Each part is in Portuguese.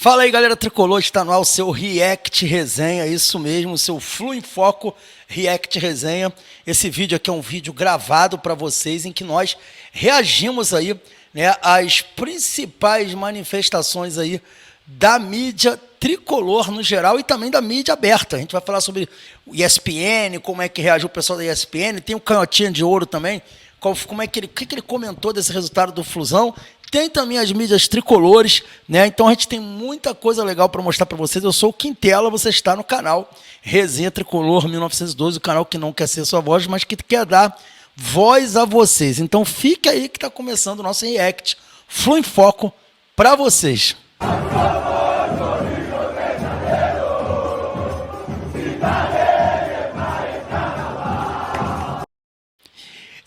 Fala aí, galera tricolor, está no ar o seu React Resenha, isso mesmo, o seu Flu em Foco React Resenha. Esse vídeo aqui é um vídeo gravado para vocês em que nós reagimos aí, né, às principais manifestações aí da mídia tricolor no geral e também da mídia aberta. A gente vai falar sobre o ESPN, como é que reagiu o pessoal da ESPN, tem o Canhotinha de Ouro também, como é que o que ele comentou desse resultado do Flusão. Tem também as mídias tricolores, né? Então a gente tem muita coisa legal para mostrar para vocês. Eu sou o Quintela, você está no canal Resenha Tricolor 1912, o canal que não quer ser sua voz, mas que quer dar voz a vocês. Então fica aí que está começando o nosso React Flu em Foco para vocês.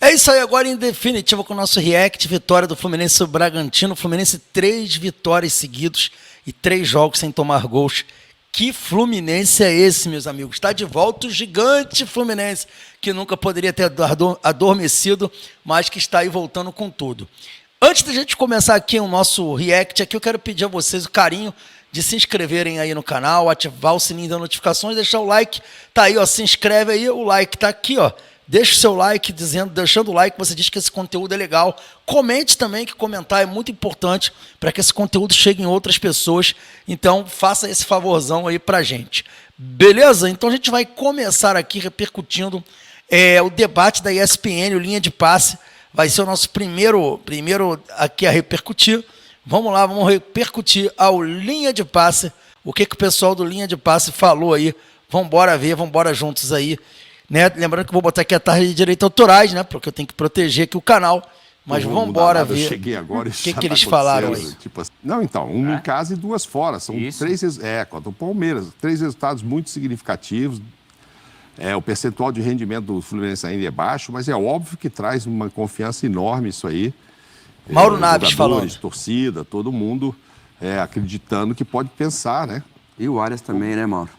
É isso aí, agora em definitivo com o nosso React, vitória do Fluminense sobre o Bragantino. Fluminense 3 vitórias seguidas e 3 jogos sem tomar gols. Que Fluminense é esse, meus amigos? Está de volta o gigante Fluminense, que nunca poderia ter adormecido, mas que está aí voltando com tudo. Antes da gente começar aqui o nosso React, aqui eu quero pedir a vocês o carinho de se inscreverem aí no canal, ativar o sininho das notificações, deixar o like. Tá aí, ó, se inscreve aí, o like tá aqui, ó. Deixe o seu like, deixando o like, você diz que esse conteúdo é legal. Comente também, que comentar é muito importante para que esse conteúdo chegue em outras pessoas. Então, faça esse favorzão aí pra gente. Beleza? Então, a gente vai começar aqui repercutindo o debate da ESPN, o Linha de Passe. Vai ser o nosso primeiro aqui a repercutir. Vamos lá, vamos repercutir ao Linha de Passe. O que o pessoal do Linha de Passe falou aí. Vamos embora ver, vamos embora juntos aí. Né? Lembrando que eu vou botar aqui a taxa de direitos autorais, né? Porque eu tenho que proteger aqui o canal. Mas vamos embora ver. Eu cheguei agora, o que eles falaram aí. Tipo assim, não, então, um em casa e 2 fora. São 3 contra o Palmeiras. 3 resultados muito significativos. O percentual de rendimento do Fluminense ainda é baixo, mas é óbvio que traz uma confiança enorme isso aí. Mauro Naves falando. Torcida, todo mundo acreditando que pode pensar, né? E o Arias também, né, Mauro?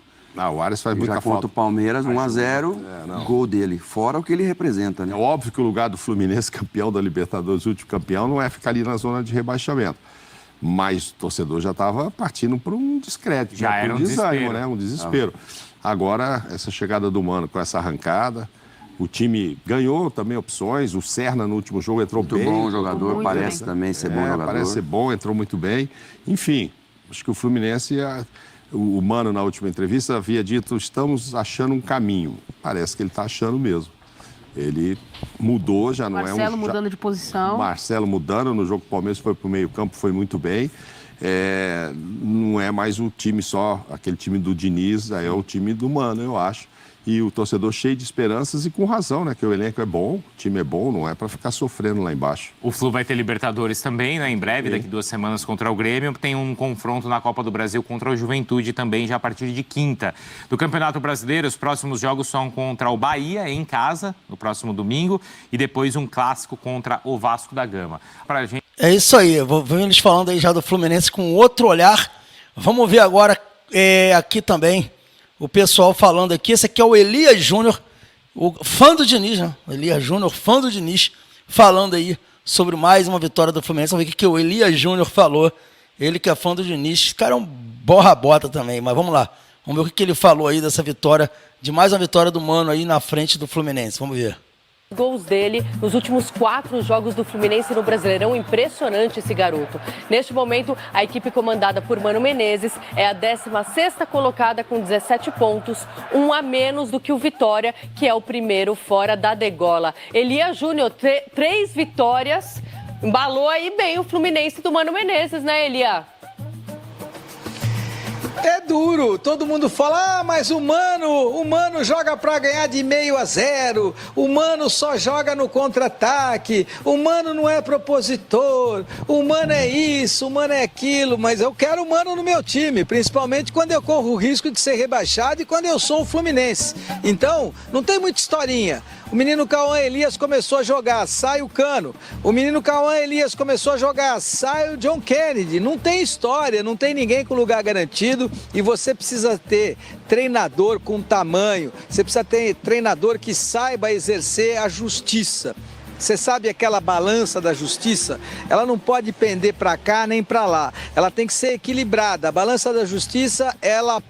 O Arias faz muita já falta. Contra o Palmeiras, 1-0, gol dele. Fora o que ele representa, né? É óbvio que o lugar do Fluminense, campeão da Libertadores, último campeão, não é ficar ali na zona de rebaixamento. Mas o torcedor já estava partindo para um descrédito. Já era um desânimo, né? Um desespero. Agora, essa chegada do Mano com essa arrancada, o time ganhou também opções. O Serna, no último jogo, entrou bem. Muito bom jogador, parece também ser bom jogador. Parece ser bom, entrou muito bem. Enfim, acho que o Fluminense... O Mano, na última entrevista, havia dito: estamos achando um caminho. Parece que ele está achando mesmo. Ele mudou, já não é um... Marcelo mudando de posição. Marcelo mudando, no jogo do Palmeiras foi para o meio-campo, foi muito bem. Não é mais o time só, aquele time do Diniz, é o time do Mano, eu acho. E o torcedor cheio de esperanças e com razão, né? Que o elenco é bom, o time é bom, não é para ficar sofrendo lá embaixo. O Flu vai ter Libertadores também, né? Em breve, daqui 2 semanas contra o Grêmio. Tem um confronto na Copa do Brasil contra o Juventude também, já a partir de quinta. Do Campeonato Brasileiro, os próximos jogos são contra o Bahia, em casa, no próximo domingo. E depois um clássico contra o Vasco da Gama. Pra gente... É isso aí, eu vou ver eles falando aí já do Fluminense com outro olhar. Vamos ver agora aqui também o pessoal falando aqui. Esse aqui é o Elias Júnior, o fã do Diniz, né? O Elias Júnior, fã do Diniz, falando aí sobre mais uma vitória do Fluminense. Vamos ver o que o Elias Júnior falou. Ele que é fã do Diniz. Esse cara é um borra-bota também, mas vamos lá. Vamos ver o que ele falou aí dessa vitória, de mais uma vitória do Mano aí na frente do Fluminense. Vamos ver. Gols dele nos últimos 4 jogos do Fluminense no Brasileirão. Impressionante esse garoto. Neste momento, a equipe comandada por Mano Menezes é a 16ª colocada com 17 pontos, 1 a menos do que o Vitória, que é o primeiro fora da degola. Elias Júnior, 3 vitórias, embalou aí bem o Fluminense do Mano Menezes, né, Elia? É duro, todo mundo fala, mas o Mano joga pra ganhar de 0-0, o Mano só joga no contra-ataque, o Mano não é propositor, o Mano é isso, o Mano é aquilo, mas eu quero o Mano no meu time, principalmente quando eu corro o risco de ser rebaixado e quando eu sou o Fluminense. Então, não tem muita historinha. O menino Cauã Elias começou a jogar, sai o Cano. O menino Cauã Elias começou a jogar, sai o John Kennedy. Não tem história, não tem ninguém com lugar garantido. E você precisa ter treinador com tamanho. Você precisa ter treinador que saiba exercer a justiça. Você sabe aquela balança da justiça? Ela não pode pender para cá nem para lá. Ela tem que ser equilibrada. A balança da justiça, ela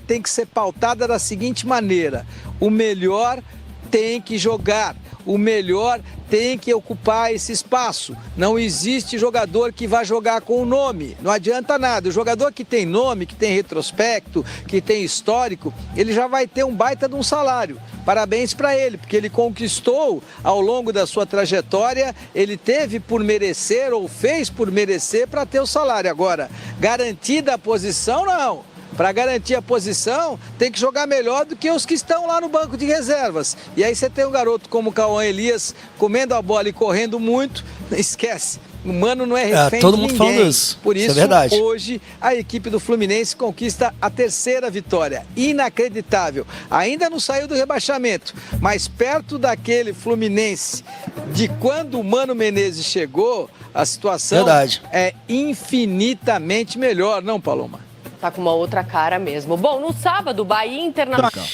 tem que ser pautada da seguinte maneira: o melhor tem que jogar, o melhor tem que ocupar esse espaço. Não existe jogador que vai jogar com o nome, não adianta nada. O jogador que tem nome, que tem retrospecto, que tem histórico, ele já vai ter um baita de um salário. Parabéns para ele, porque ele conquistou ao longo da sua trajetória, ele teve por merecer ou fez por merecer para ter o salário. Agora, garantida a posição, não. Para garantir a posição, tem que jogar melhor do que os que estão lá no banco de reservas. E aí você tem um garoto como o Cauã Elias comendo a bola e correndo muito, esquece. O Mano não é refém todo de mundo ninguém. falando isso. Por Isso isso, é verdade. hoje, a equipe do Fluminense conquista a 3ª vitória. Inacreditável. Ainda não saiu do rebaixamento, mas perto daquele Fluminense de quando o Mano Menezes chegou, a situação Verdade. é infinitamente melhor, não, Paloma? Tá com uma outra cara mesmo. Bom, no sábado, Bahia Internacional.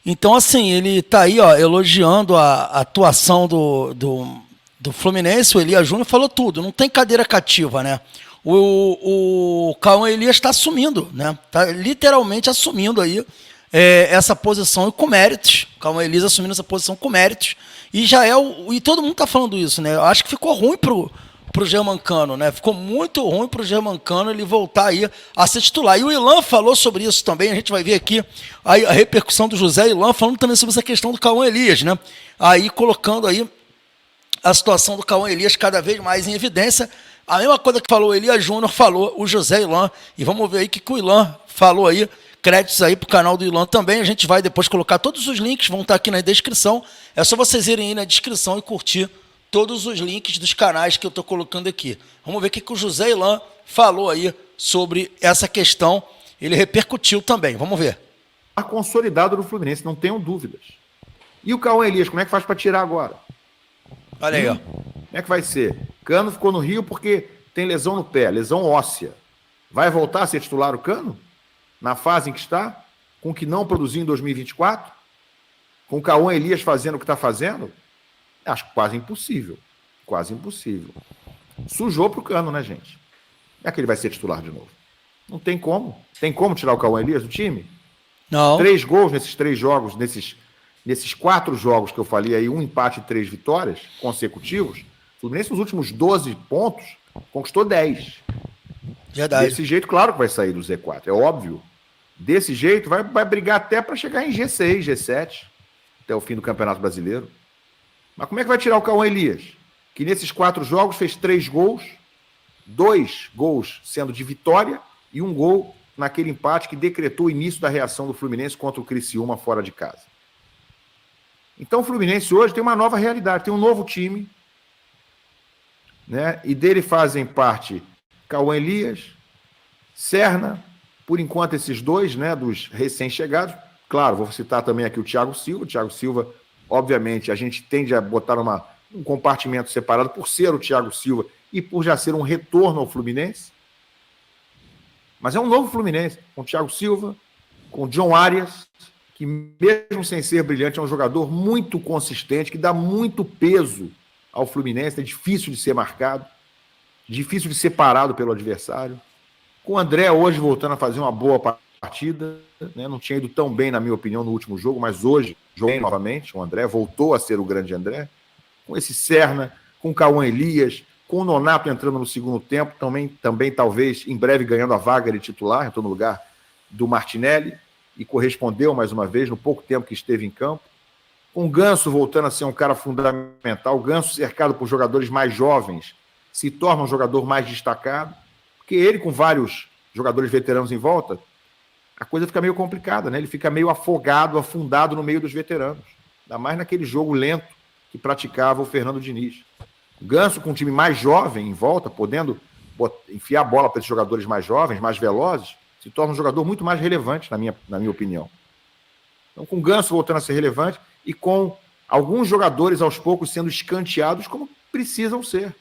Então, assim, ele tá aí, ó, elogiando a atuação do Fluminense. O Elias Júnior falou tudo, não tem cadeira cativa, né? O Cauã Elias está assumindo, né? Tá literalmente assumindo aí essa posição e com méritos. O Cauã Elias assumindo essa posição com méritos. E já e todo mundo tá falando isso, né? Eu acho que ficou ruim pro Germancano, né? Ficou muito ruim pro Germancano ele voltar aí a ser titular. E o Ilan falou sobre isso também, a gente vai ver aqui a repercussão do José Ilan falando também sobre essa questão do Cauã Elias, né? Aí colocando aí a situação do Cauã Elias cada vez mais em evidência. A mesma coisa que falou o Elias Júnior, falou o José Ilan. E vamos ver aí o que o Ilan falou aí. Créditos aí pro canal do Ilan também. A gente vai depois colocar todos os links, vão estar aqui na descrição. É só vocês irem aí na descrição e curtir todos os links dos canais que eu estou colocando aqui. Vamos ver o que o José Ilan falou aí sobre essa questão. Ele repercutiu também. Vamos ver. Consolidado do Fluminense, não tenham dúvidas. E o Cauã Elias, como é que faz para tirar agora? Olha aí, ó. Como é que vai ser? Cano ficou no Rio porque tem lesão no pé, lesão óssea. Vai voltar a ser titular o Cano? Na fase em que está? Com o que não produziu em 2024? Com o Cauã Elias fazendo o que está fazendo? Acho quase impossível. Quase impossível. Sujou pro Cano, né, gente? É que ele vai ser titular de novo. Não tem como. Tem como tirar o Cauã Elias do time? Não. 3 gols nesses 3 jogos, nesses 4 jogos que eu falei aí, 1 empate e 3 vitórias consecutivos. O Fluminense, nos últimos 12 pontos, conquistou 10. Verdade. Desse jeito, claro que vai sair do Z4, é óbvio. Desse jeito, vai brigar até para chegar em G6, G7, até o fim do Campeonato Brasileiro. Mas como é que vai tirar o Cauã Elias? Que nesses 4 jogos fez 3 gols, 2 gols sendo de vitória e 1 gol naquele empate que decretou o início da reação do Fluminense contra o Criciúma fora de casa. Então o Fluminense hoje tem uma nova realidade, tem um novo time, né? E dele fazem parte Cauã Elias, Serna, por enquanto esses 2, né, dos recém-chegados. Claro, vou citar também aqui o Thiago Silva. O Thiago Silva, obviamente, a gente tende a botar um compartimento separado por ser o Thiago Silva e por já ser um retorno ao Fluminense. Mas é um novo Fluminense, com o Thiago Silva, com o John Arias, que mesmo sem ser brilhante, é um jogador muito consistente, que dá muito peso ao Fluminense, é difícil de ser marcado, difícil de ser parado pelo adversário. Com o André hoje voltando a fazer uma boa partida, né? Não tinha ido tão bem, na minha opinião, no último jogo, mas hoje jogou novamente. O André voltou a ser o grande André. Com esse Serna, com o Cauã Elias, com o Nonato entrando no segundo tempo, também talvez em breve ganhando a vaga de titular, entrou no lugar do Martinelli e correspondeu mais uma vez no pouco tempo que esteve em campo. Com o Ganso voltando a ser um cara fundamental, o Ganso cercado por jogadores mais jovens, se torna um jogador mais destacado, porque ele, com vários jogadores veteranos em volta, a coisa fica meio complicada, né? Ele fica meio afogado, afundado no meio dos veteranos. Ainda mais naquele jogo lento que praticava o Fernando Diniz. O Ganso, com um time mais jovem em volta, podendo enfiar a bola para esses jogadores mais jovens, mais velozes, se torna um jogador muito mais relevante, na minha opinião. Então, com o Ganso voltando a ser relevante e com alguns jogadores aos poucos sendo escanteados como precisam ser.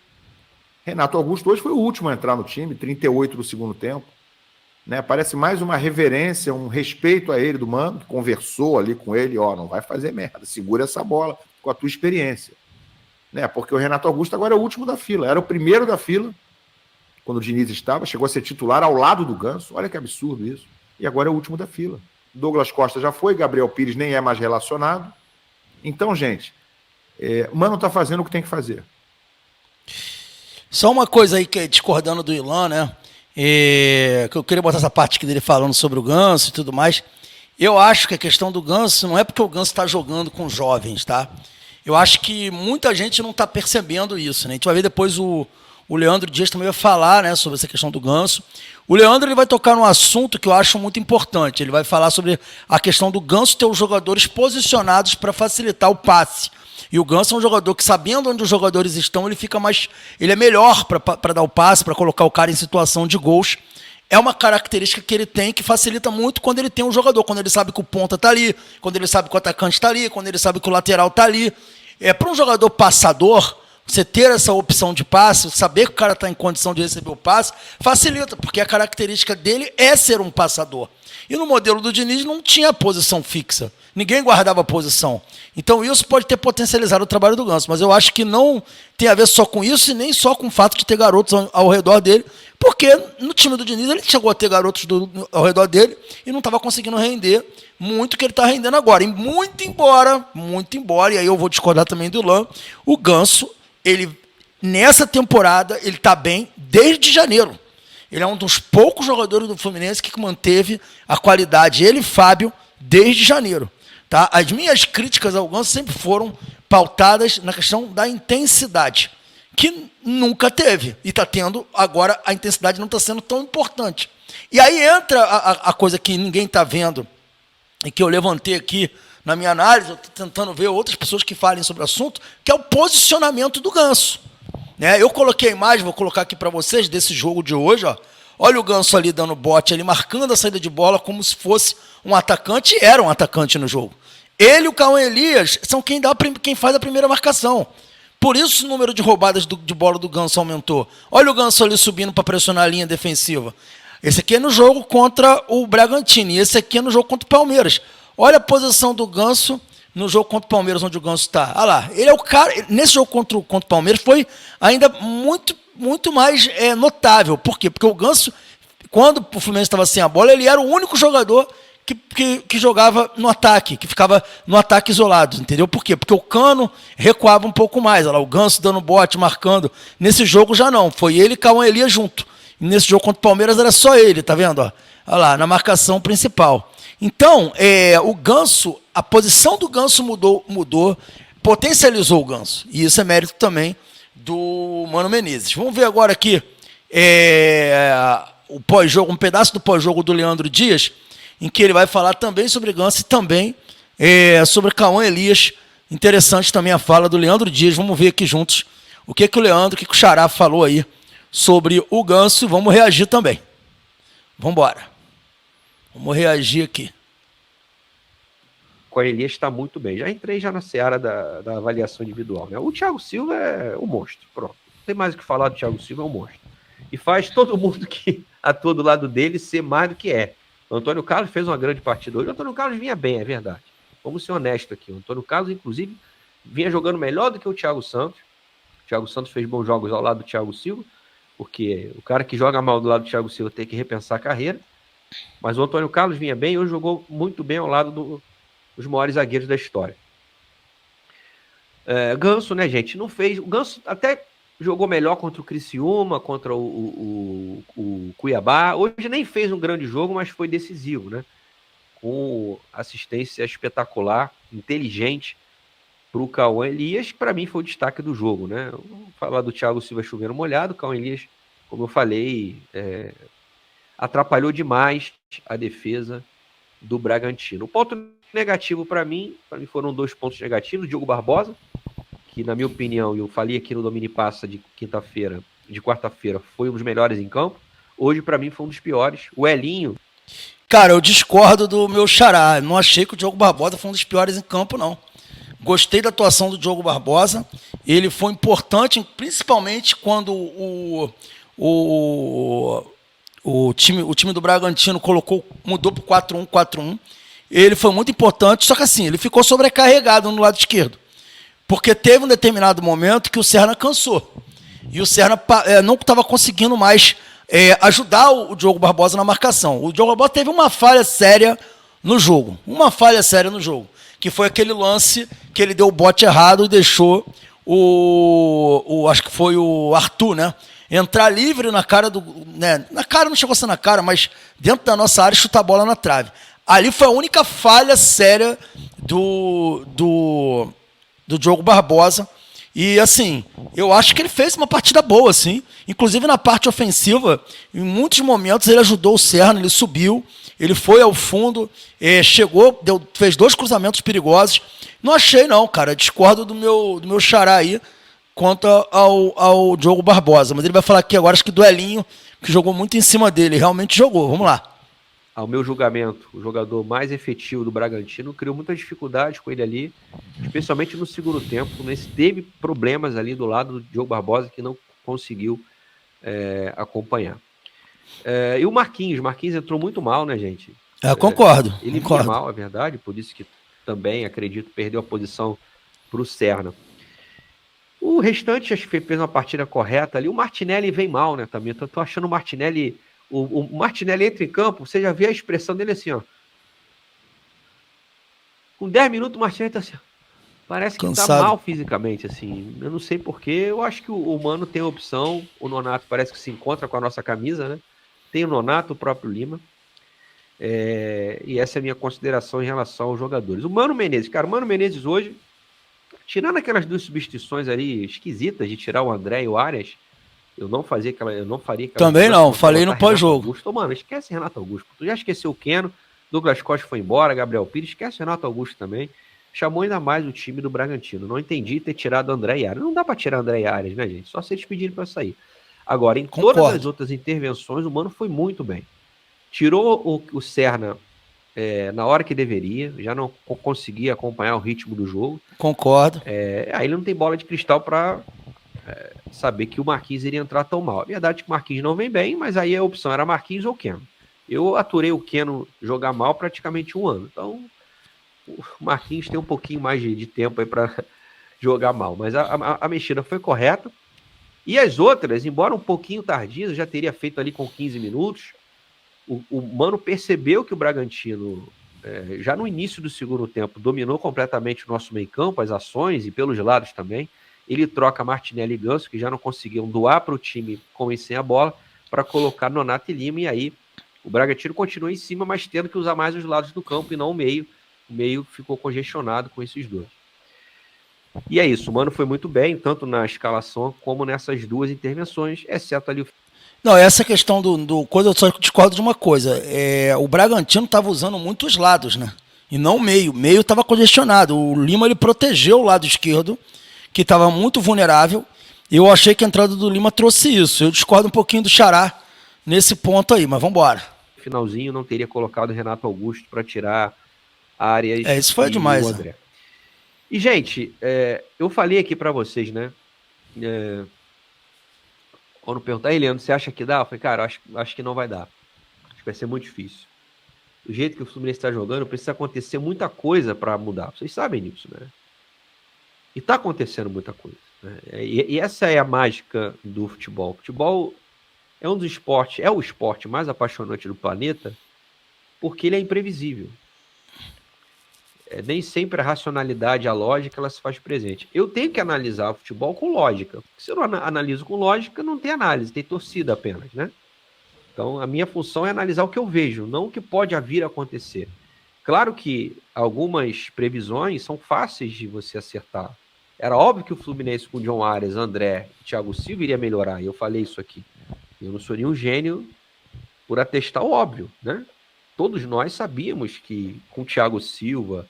Renato Augusto hoje foi o último a entrar no time, 38 do segundo tempo. Né? Parece mais uma reverência, um respeito a ele do Mano, que conversou ali com ele, não vai fazer merda, segura essa bola com a tua experiência. né? Porque o Renato Augusto agora é o último da fila. Era o primeiro da fila, quando o Diniz estava, chegou a ser titular ao lado do Ganso. Olha que absurdo isso. E agora é o último da fila. Douglas Costa já foi, Gabriel Pires nem é mais relacionado. Então, gente, o Mano tá fazendo o que tem que fazer. Só uma coisa aí, que discordando do Ilan, né? Que eu queria botar essa parte aqui dele falando sobre o Ganso e tudo mais. Eu acho que a questão do Ganso não é porque o Ganso está jogando com jovens, tá? Eu acho que muita gente não está percebendo isso, né? A gente vai ver depois o Leandro Dias também vai falar, né, sobre essa questão do Ganso. O Leandro ele vai tocar num assunto que eu acho muito importante. Ele vai falar sobre a questão do Ganso ter os jogadores posicionados para facilitar o passe. E o Ganso é um jogador que, sabendo onde os jogadores estão, ele é melhor para dar o passe, para colocar o cara em situação de gols. É uma característica que ele tem, que facilita muito quando ele tem um jogador, quando ele sabe que o ponta está ali, quando ele sabe que o atacante está ali, quando ele sabe que o lateral está ali. Para um jogador passador, você ter essa opção de passe, saber que o cara está em condição de receber o passe, facilita, porque a característica dele é ser um passador. E no modelo do Diniz não tinha posição fixa. Ninguém guardava a posição. Então isso pode ter potencializado o trabalho do Ganso. Mas eu acho que não tem a ver só com isso e nem só com o fato de ter garotos ao redor dele. Porque no time do Diniz ele chegou a ter garotos ao redor dele e não estava conseguindo render muito que ele está rendendo agora. E muito embora, e aí eu vou discordar também do Ilan, o Ganso, nessa temporada, ele está bem desde janeiro. Ele é um dos poucos jogadores do Fluminense que manteve a qualidade, ele e Fábio, desde janeiro. Tá? As minhas críticas ao Ganso sempre foram pautadas na questão da intensidade, que nunca teve. E está tendo, agora a intensidade não está sendo tão importante. E aí entra a coisa que ninguém está vendo, e que eu levantei aqui na minha análise, eu estou tentando ver outras pessoas que falem sobre o assunto, que é o posicionamento do Ganso. Né? Eu coloquei a imagem, vou colocar aqui para vocês, desse jogo de hoje. Ó. Olha o Ganso ali dando bote, ali marcando a saída de bola como se fosse um atacante, e era um atacante no jogo. Ele e o Cauã Elias são quem faz a primeira marcação. Por isso o número de roubadas de bola do Ganso aumentou. Olha o Ganso ali subindo para pressionar a linha defensiva. Esse aqui é no jogo contra o Bragantino, e esse aqui é no jogo contra o Palmeiras. Olha a posição do Ganso no jogo contra o Palmeiras, onde o Ganso está. Olha lá, ele é o cara. Nesse jogo contra o Palmeiras foi ainda muito mais notável. Por quê? Porque o Ganso, quando o Fluminense estava sem a bola, ele era o único jogador que jogava no ataque, que ficava no ataque isolado, entendeu? Por quê? Porque o Cano recuava um pouco mais. Olha lá, o Ganso dando bote, marcando. Nesse jogo já não, foi ele e Cauã Elias junto. E nesse jogo contra o Palmeiras era só ele, tá vendo? Olha lá, na marcação principal. Então, o Ganso, a posição do Ganso mudou, potencializou o Ganso. E isso é mérito também do Mano Menezes. Vamos ver agora aqui o pós-jogo, um pedaço do pós-jogo do Leandro Dias, em que ele vai falar também sobre Ganso e também sobre Cauã Elias. Interessante também a fala do Leandro Dias. Vamos ver aqui juntos o que o Leandro, o que o Xará falou aí sobre o Ganso. Vamos reagir também. Vamos embora. Vamos reagir aqui. O Elias está muito bem. Já entrei na seara da avaliação individual. Né? O Thiago Silva é o monstro. Pronto. Não tem mais o que falar do Thiago Silva, é um monstro. E faz todo mundo que atua do lado dele ser mais do que é. O Antônio Carlos fez uma grande partida hoje. O Antônio Carlos vinha bem, é verdade. Vamos ser honestos aqui. O Antônio Carlos, inclusive, vinha jogando melhor do que o Thiago Santos. O Thiago Santos fez bons jogos ao lado do Thiago Silva, porque o cara que joga mal do lado do Thiago Silva tem que repensar a carreira. Mas o Antônio Carlos vinha bem e hoje jogou muito bem ao lado dos maiores zagueiros da história. Ganso, né, gente? Não fez. O Ganso até jogou melhor contra o Criciúma, contra o Cuiabá. Hoje nem fez um grande jogo, mas foi decisivo, né? Com assistência espetacular, inteligente para o Cauã Elias, que para mim foi o destaque do jogo, né? Vamos falar do Thiago Silva chovendo molhado. O Cauã Elias, como eu falei, atrapalhou demais a defesa do Bragantino. O ponto negativo para mim foram 2 pontos negativos. O Diogo Barbosa, que na minha opinião, eu falei aqui no Domini Passa de quarta-feira, foi um dos melhores em campo. Hoje para mim foi um dos piores. O Elinho... Cara, eu discordo do meu xará. Não achei que o Diogo Barbosa foi um dos piores em campo, não. Gostei da atuação do Diogo Barbosa. Ele foi importante, principalmente quando o time do Bragantino mudou para o 4-1-4-1. Ele foi muito importante, só que assim, ele ficou sobrecarregado no lado esquerdo. Porque teve um determinado momento que o Serna cansou. E o Serna não estava conseguindo mais ajudar o Diogo Barbosa na marcação. O Diogo Barbosa teve uma falha séria no jogo. Que foi aquele lance que ele deu o bote errado e deixou acho que foi o Arthur, né? Entrar livre na cara do... Né, na cara, não chegou a ser na cara, mas dentro da nossa área e chutar a bola na trave. Ali foi a única falha séria do Diogo Barbosa. E, assim, eu acho que ele fez uma partida boa, assim. Inclusive, na parte ofensiva, em muitos momentos ele ajudou o Serna, ele subiu, ele foi ao fundo, chegou, fez 2 cruzamentos perigosos. Não achei, não, cara. Discordo do meu xará aí quanto ao Diogo Barbosa. Mas ele vai falar aqui agora, acho que do Elinho, que jogou muito em cima dele. Realmente jogou. Vamos lá. Ao meu julgamento, o jogador mais efetivo do Bragantino, criou muita dificuldade com ele ali, especialmente no segundo tempo. O Fluminense teve problemas ali do lado do Diogo Barbosa, que não conseguiu acompanhar. E o Marquinhos entrou muito mal, né, gente? Concordo. Ele vinha mal, é verdade, por isso que também, acredito, perdeu a posição para o Serna. O restante, acho que fez uma partida correta ali. O Martinelli vem mal, né, também. Eu tô achando o Martinelli... O Martinelli entra em campo, você já vê a expressão dele assim, ó. Com 10 minutos o Martinelli tá assim, ó. Parece que cansado. Tá mal fisicamente, assim. Eu não sei porquê. Eu acho que o Mano tem a opção. O Nonato parece que se encontra com a nossa camisa, né? Tem o Nonato, o próprio Lima. E essa é a minha consideração em relação aos jogadores. O Mano Menezes, cara, o Mano Menezes hoje, tirando aquelas 2 substituições ali esquisitas de tirar o André e o Arias, eu não faria aquela... Também não, falei no pós-jogo. Mano, esquece Renato Augusto. Tu já esqueceu o Keno, Douglas Costa foi embora, Gabriel Pires, esquece Renato Augusto também. Chamou ainda mais o time do Bragantino. Não entendi ter tirado André e Arias. Não dá pra tirar André e Arias, né, gente? Só se eles pedirem pra sair. Agora, em Concordo. todas as outras intervenções, o Mano foi muito bem. Tirou o Serna na hora que deveria, já não conseguia acompanhar o ritmo do jogo. Concordo. Aí ele não tem bola de cristal pra... saber que o Marquinhos iria entrar tão mal. É verdade que o Marquinhos não vem bem, mas aí a opção era Marquinhos ou Keno. Eu aturei o Keno jogar mal praticamente 1 ano. Então, o Marquinhos tem um pouquinho mais de tempo aí para jogar mal. Mas a mexida foi correta. E as outras, embora um pouquinho tardias, eu já teria feito ali com 15 minutos. O Mano percebeu que o Bragantino, já no início do segundo tempo, dominou completamente o nosso meio-campo, as ações e pelos lados também. Ele troca Martinelli e Ganso, que já não conseguiam doar para o time com e sem a bola, para colocar Nonato e Lima, e aí o Bragantino continua em cima, mas tendo que usar mais os lados do campo e não o meio. O meio ficou congestionado com esses 2. E é isso, o Mano foi muito bem, tanto na escalação como nessas 2 intervenções, exceto ali o... Não, essa questão do coisa, eu só discordo de uma coisa. O Bragantino estava usando muitos lados, né? E não o meio. O meio estava congestionado. O Lima, ele protegeu o lado esquerdo, que estava muito vulnerável. Eu achei que a entrada do Lima trouxe isso. Eu discordo um pouquinho do Xará nesse ponto aí, mas vamos embora. Finalzinho não teria colocado o Renato Augusto para tirar Arias. Isso foi demais. O André. Né? E, gente, eu falei aqui para vocês, né? Quando perguntar, Leandro, você acha que dá? Eu falei, cara, acho que não vai dar. Acho que vai ser muito difícil. Do jeito que o Fluminense está jogando, precisa acontecer muita coisa para mudar. Vocês sabem disso, né? E está acontecendo muita coisa. Né? E essa é a mágica do futebol. O futebol é o esporte mais apaixonante do planeta, porque ele é imprevisível. Nem sempre a racionalidade, a lógica, ela se faz presente. Eu tenho que analisar o futebol com lógica. Se eu não analiso com lógica, não tem análise, tem torcida apenas, né? Então, a minha função é analisar o que eu vejo, não o que pode vir a acontecer. Claro que algumas previsões são fáceis de você acertar. Era óbvio que o Fluminense com John Arias, André, Thiago Silva iria melhorar, e eu falei isso aqui. Eu não sou nenhum gênio por atestar o óbvio, né? Todos nós sabíamos que com o Thiago Silva,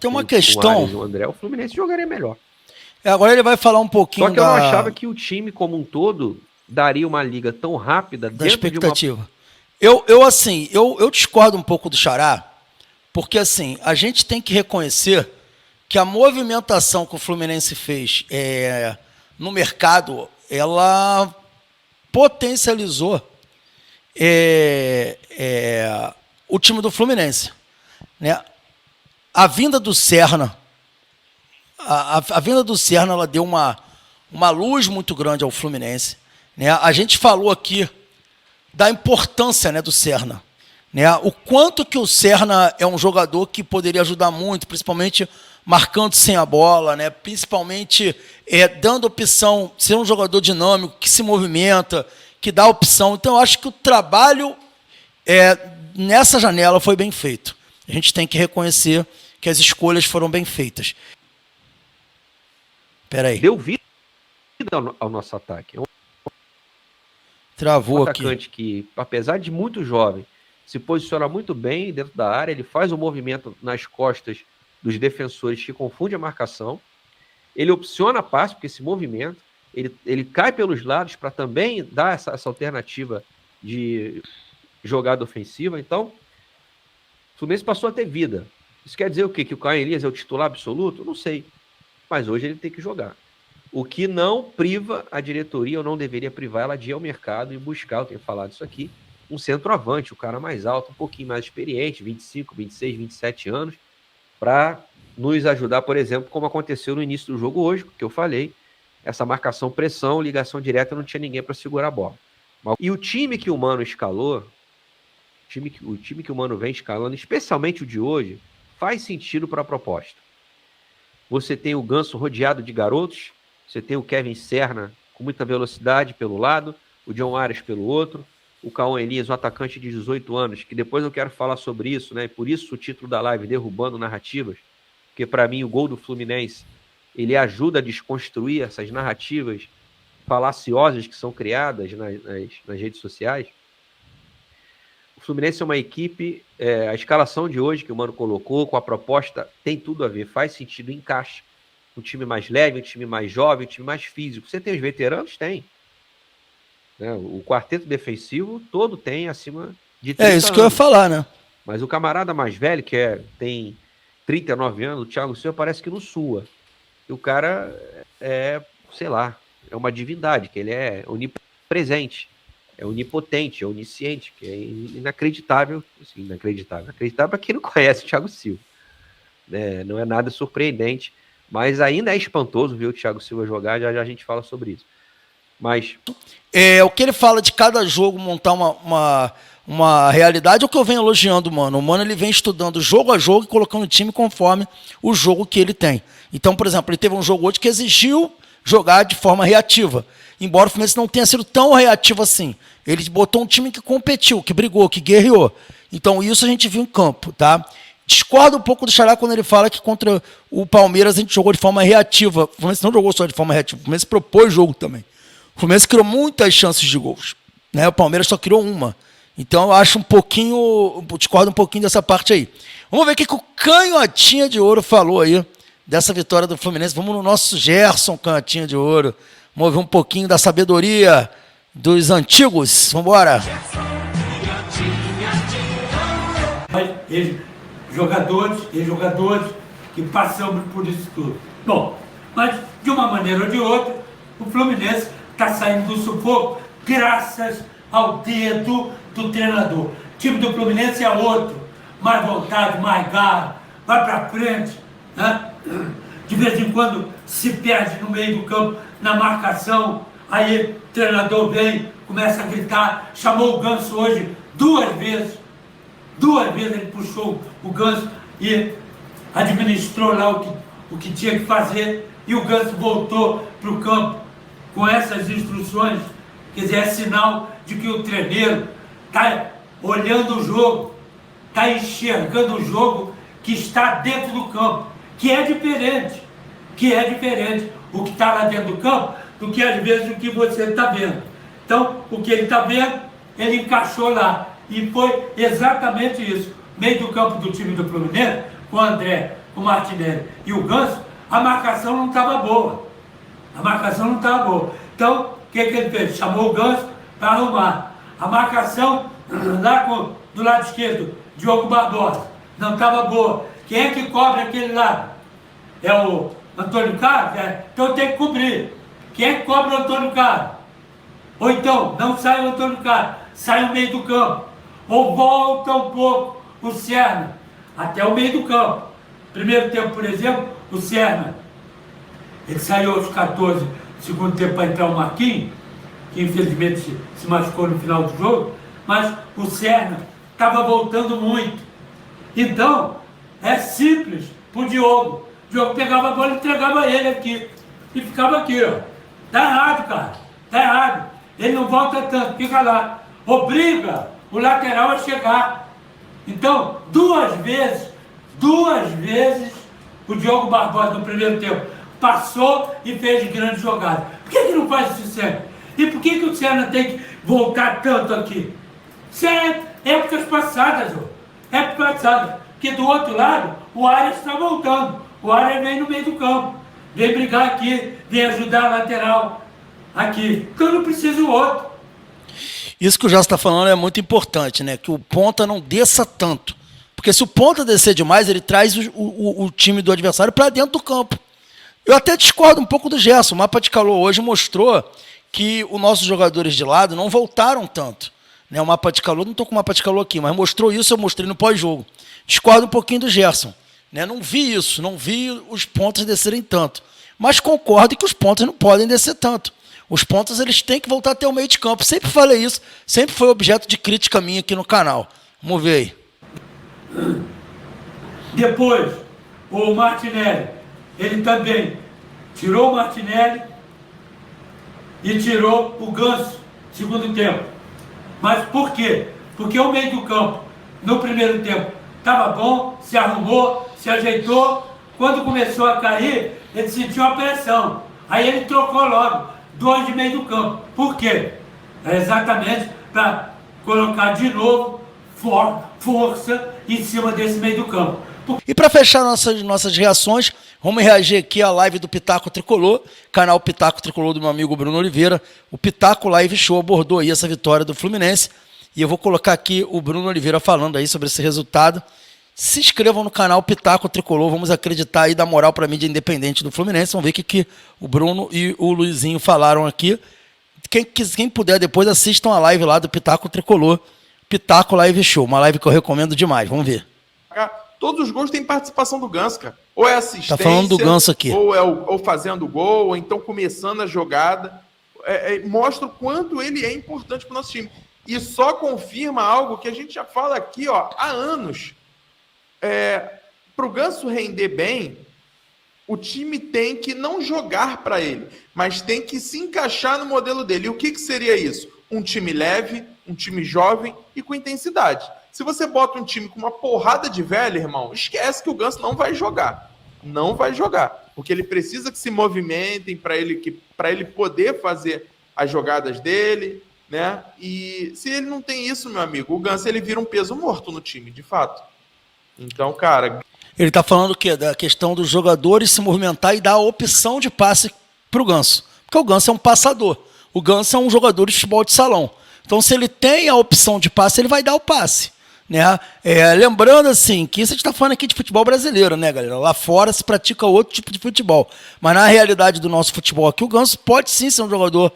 tem uma questão... com o Arias, o André, o Fluminense jogaria melhor. Agora ele vai falar um pouquinho Só que eu não achava que o time como um todo daria uma liga tão rápida da expectativa. Eu discordo um pouco do Xará, porque assim, a gente tem que reconhecer que a movimentação que o Fluminense fez no mercado, ela potencializou o time do Fluminense, né? A vinda do Serna, A vinda do Serna, ela deu uma luz muito grande ao Fluminense, né? A gente falou aqui da importância, né, do Serna, né? O quanto que o Serna é um jogador que poderia ajudar muito, principalmente marcando sem a bola, né? Principalmente dando opção, ser um jogador dinâmico, que se movimenta, que dá opção. Então, eu acho que o trabalho nessa janela foi bem feito. A gente tem que reconhecer que as escolhas foram bem feitas. Espera aí. Deu vida ao nosso ataque. É Travou um atacante que, apesar de muito jovem, se posiciona muito bem dentro da área, ele faz um movimento nas costas dos defensores que confunde a marcação, ele opciona passe, porque esse movimento, ele cai pelos lados para também dar essa alternativa de jogada ofensiva. Então, o Fluminense passou a ter vida. Isso quer dizer o quê? Que o Caio Elias é o titular absoluto? Não sei. Mas hoje ele tem que jogar. O que não priva a diretoria, ou não deveria privar ela de ir ao mercado e buscar, eu tenho falado isso aqui, um centroavante, o cara mais alto, um pouquinho mais experiente, 25, 26, 27 anos, para nos ajudar, por exemplo, como aconteceu no início do jogo hoje, que eu falei, essa marcação, pressão, ligação direta, não tinha ninguém para segurar a bola. E o time que o Mano escalou, o time que o Mano vem escalando, especialmente o de hoje, faz sentido para a proposta. Você tem o Ganso rodeado de garotos, você tem o Kevin Serna com muita velocidade pelo lado, o John Arias pelo outro, o Cauã Elias, um atacante de 18 anos, que depois eu quero falar sobre isso, né? E por isso o título da live, Derrubando Narrativas, porque para mim o gol do Fluminense, ele ajuda a desconstruir essas narrativas falaciosas que são criadas nas redes sociais. O Fluminense é uma equipe, a escalação de hoje que o Mano colocou, com a proposta, tem tudo a ver, faz sentido, encaixa. Um time mais leve, um time mais jovem, um time mais físico. Você tem os veteranos? Tem. Né? O quarteto defensivo todo tem acima de 30 isso que eu ia falar, né? Mas o camarada mais velho, que tem 39 anos, o Thiago Silva, parece que não sua. E o cara sei lá, é uma divindade, que ele é onipresente, é onipotente, é onisciente, que é inacreditável. Assim, inacreditável para quem não conhece o Thiago Silva. Não é nada surpreendente, mas ainda é espantoso ver o Thiago Silva jogar, já a gente fala sobre isso. Mas o que ele fala de cada jogo montar uma realidade é o que eu venho elogiando, mano. O Mano, ele vem estudando jogo a jogo e colocando o time conforme o jogo que ele tem. Então, por exemplo, ele teve um jogo hoje que exigiu jogar de forma reativa. Embora o Fluminense não tenha sido tão reativo assim. Ele botou um time que competiu, que brigou, que guerreou. Então, isso a gente viu em campo, tá? Discordo um pouco do Xará quando ele fala que contra o Palmeiras a gente jogou de forma reativa. O Fluminense não jogou só de forma reativa, o Fluminense propôs jogo também. O Fluminense criou muitas chances de gols, né? O Palmeiras só criou uma. Então eu acho discordo um pouquinho dessa parte aí. Vamos ver o que o Canhotinha de Ouro falou aí dessa vitória do Fluminense. Vamos no nosso Gerson Canhotinha de Ouro. Vamos ver um pouquinho da sabedoria dos antigos. Vamos embora. Jogadores que passamos por isso tudo. Bom, mas de uma maneira ou de outra, o Fluminense está saindo do sufoco graças ao dedo do treinador. O time do Fluminense é outro, mais vontade, mais garra, vai para frente, né? De vez em quando se perde no meio do campo, na marcação, aí o treinador vem, começa a gritar, chamou o Ganso hoje 2 vezes ele puxou o Ganso e administrou lá o que tinha que fazer, e o Ganso voltou para o campo com essas instruções. Quer dizer, é sinal de que o treineiro está olhando o jogo, está enxergando o jogo que está dentro do campo, que é diferente o que está lá dentro do campo do que às vezes o que você está vendo. Então, o que ele está vendo, ele encaixou lá. E foi exatamente isso. Meio do campo do time do Fluminense, com o André, o Martinelli e o Ganso, a marcação não estava boa. Então, o que ele fez? Chamou o Ganso para arrumar. A marcação lá do lado esquerdo, Diogo Barbosa, não estava boa. Quem é que cobre aquele lado? É o Antônio Carlos? Então tem que cobrir. Quem é que cobre o Antônio Carlos? Ou então, não sai o Antônio Carlos, sai o meio do campo. Ou volta um pouco o Serna até o meio do campo. Primeiro tempo, por exemplo, o Serna Ele saiu aos 14, segundo tempo, para entrar o Marquinhos, que infelizmente se machucou no final do jogo, mas o Serna estava voltando muito. Então, é simples pro Diogo. O Diogo pegava a bola e entregava ele aqui. E ficava aqui, ó. Tá errado, cara. Tá errado. Ele não volta tanto, fica lá. Obriga o lateral a chegar. Então, duas vezes, o Diogo Barbosa no primeiro tempo passou e fez grande jogada. Por que não faz isso sempre? E por que o Serna tem que voltar tanto aqui? Isso é épocas passadas, ó. Épocas passadas. Porque do outro lado, o Arias está voltando. O Arias vem no meio do campo. Vem brigar aqui, vem ajudar a lateral aqui. Então não precisa o outro. Isso que o Jasso está falando é muito importante, né? Que o ponta não desça tanto. Porque se o ponta descer demais, ele traz o time do adversário para dentro do campo. Eu até discordo um pouco do Gerson. O mapa de calor hoje mostrou que os nossos jogadores de lado não voltaram tanto. Né? O mapa de calor, não estou com o mapa de calor aqui, mas mostrou isso, eu mostrei no pós-jogo. Discordo um pouquinho do Gerson. Né? Não vi isso, não vi os pontas descerem tanto. Mas concordo que os pontas não podem descer tanto. Os pontas eles têm que voltar até o meio de campo. Sempre falei isso, sempre foi objeto de crítica minha aqui no canal. Vamos ver aí. Depois, o Martinelli, ele também tirou o Martinelli e tirou o Ganso, segundo tempo. Mas por quê? Porque o meio do campo, no primeiro tempo, estava bom, se arrumou, se ajeitou. Quando começou a cair, ele sentiu a pressão. Aí ele trocou logo, 2 de meio do campo. Por quê? É exatamente para colocar de novo força em cima desse meio do campo. E para fechar nossas reações, vamos reagir aqui à live do Pitaco Tricolor, canal Pitaco Tricolor do meu amigo Bruno Oliveira. O Pitaco Live Show abordou aí essa vitória do Fluminense. E eu vou colocar aqui o Bruno Oliveira falando aí sobre esse resultado. Se inscrevam no canal Pitaco Tricolor, vamos acreditar aí, dar moral para a mídia independente do Fluminense. Vamos ver o que o Bruno e o Luizinho falaram aqui. Quem puder depois, assistam a live lá do Pitaco Tricolor, Pitaco Live Show, uma live que eu recomendo demais. Vamos ver. Todos os gols têm participação do Ganso, cara. Ou é assistência, tá falando do Ganso aqui. Ou fazendo gol, ou então começando a jogada. Mostra o quanto ele é importante para o nosso time. E só confirma algo que a gente já fala aqui há anos. Para o Ganso render bem, o time tem que não jogar para ele, mas tem que se encaixar no modelo dele. E o que seria isso? Um time leve, um time jovem e com intensidade. Se você bota um time com uma porrada de velho, irmão, esquece que o Ganso não vai jogar. Não vai jogar. Porque ele precisa que se movimentem para ele poder fazer as jogadas dele, né? E se ele não tem isso, meu amigo, o Ganso ele vira um peso morto no time, de fato. Então, cara... Ele está falando o quê? Da questão dos jogadores se movimentar e dar a opção de passe para o Ganso. Porque o Ganso é um passador. O Ganso é um jogador de futebol de salão. Então, se ele tem a opção de passe, ele vai dar o passe. Né? Lembrando assim, que isso a gente está falando aqui de futebol brasileiro, né, galera? Lá fora se pratica outro tipo de futebol. Mas na realidade do nosso futebol aqui, o Ganso pode sim ser um jogador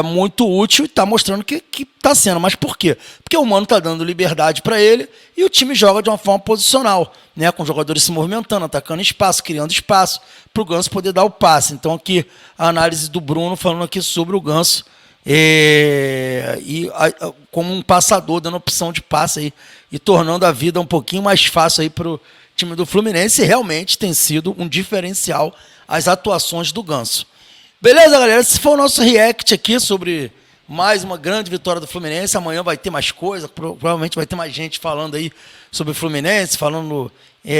muito útil e está mostrando que está sendo. Mas por quê? Porque o Mano está dando liberdade para ele e o time joga de uma forma posicional, né? Com os jogadores se movimentando, atacando espaço, criando espaço, para o Ganso poder dar o passe. Então aqui a análise do Bruno falando aqui sobre o Ganso. Como um passador, dando opção de passe aí, e tornando a vida um pouquinho mais fácil aí para o time do Fluminense. E realmente tem sido um diferencial as atuações do Ganso. Beleza, galera? Esse foi o nosso react aqui sobre mais uma grande vitória do Fluminense. Amanhã vai ter mais coisa, provavelmente vai ter mais gente falando aí sobre o Fluminense, falando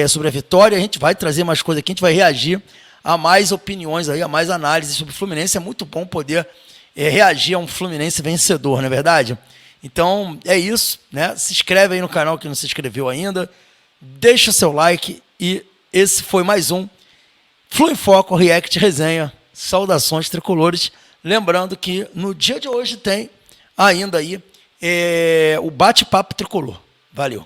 sobre a vitória. A gente vai trazer mais coisa aqui, a gente vai reagir a mais opiniões aí, a mais análises sobre o Fluminense. É muito bom poder reagir a um Fluminense vencedor, não é verdade? Então, é isso, né? Se inscreve aí no canal que não se inscreveu ainda, deixa o seu like e esse foi mais um Flu em Foco React Resenha. Saudações tricolores. Lembrando que no dia de hoje tem ainda aí o bate-papo tricolor. Valeu.